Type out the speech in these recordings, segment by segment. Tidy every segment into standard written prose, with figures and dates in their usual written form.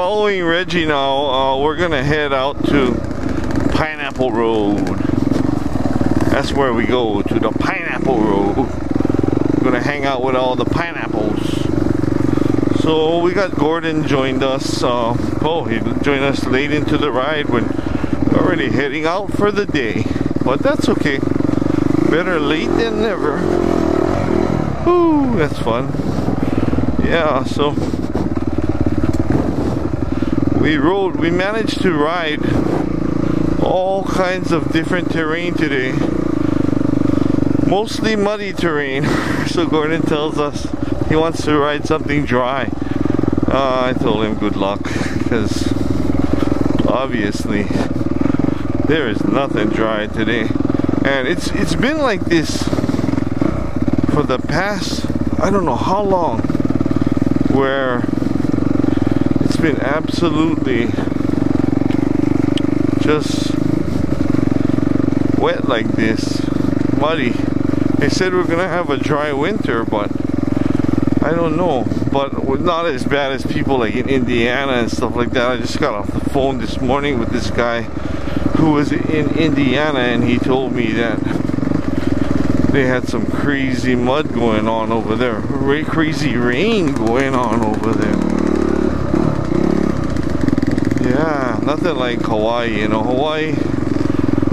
following Reggie now. We're gonna head out to Pineapple Road. That's where we go, to the Pineapple Road. We're gonna hang out with all the pineapples. So we got Gordon joined us. He joined us late into the ride when we're already heading out for the day. But that's okay. Better late than never. Woo, that's fun. Yeah, so we managed to ride all kinds of different terrain today. Mostly muddy terrain. So Gordon tells us he wants to ride something dry. I told him good luck, because obviously there is nothing dry today. And it's been like this for the past, I don't know how long, where it's been absolutely just wet like this, muddy. They said we're gonna have a dry winter, but I don't know. But not as bad as people like in Indiana and stuff like that. I just got off the phone this morning with this guy who was in Indiana, and he told me that they had some crazy mud going on over there, crazy rain going on over there. Yeah, nothing like Hawaii. You know, Hawaii,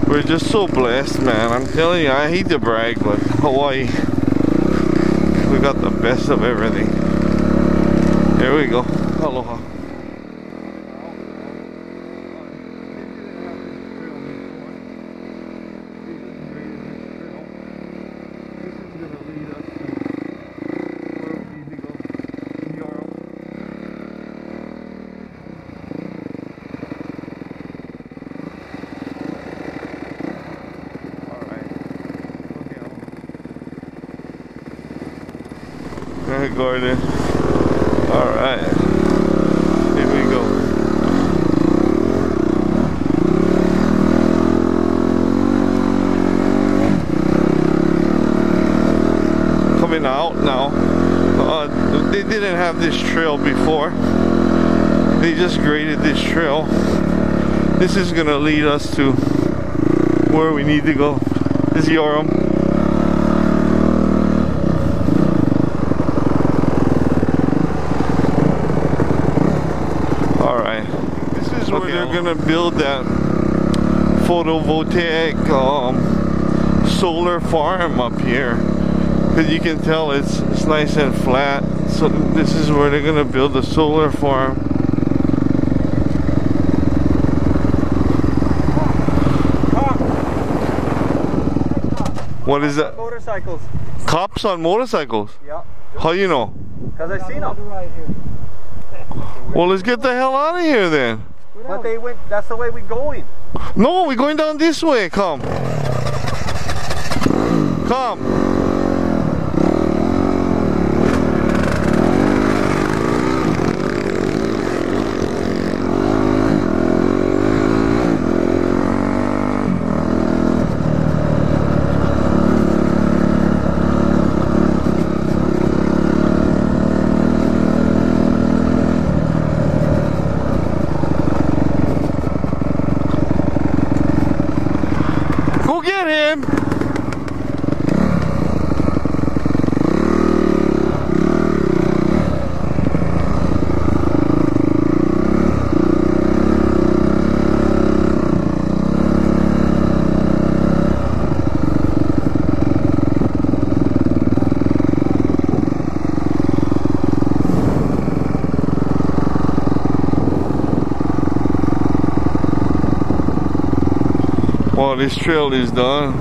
we're just so blessed, man. I'm telling you, I hate to brag, but Hawaii, we got the best of everything. There we go. Aloha. Alright, Gordon. Alright. Here we go. Coming out now. They didn't have this trail before. They just graded this trail. This is gonna lead us to where we need to go. This is Yoram. Where they're gonna build that photovoltaic solar farm up here, because you can tell it's nice and flat. So this is where they're gonna build the solar farm. What is that? Motorcycles. Cops on motorcycles? Yeah. How you know? Because I seen them. Well, let's get the hell out of here then. But they went, that's the way we're going. No, we're going down this way. Come. Come. Go get him! Well, this trail is done.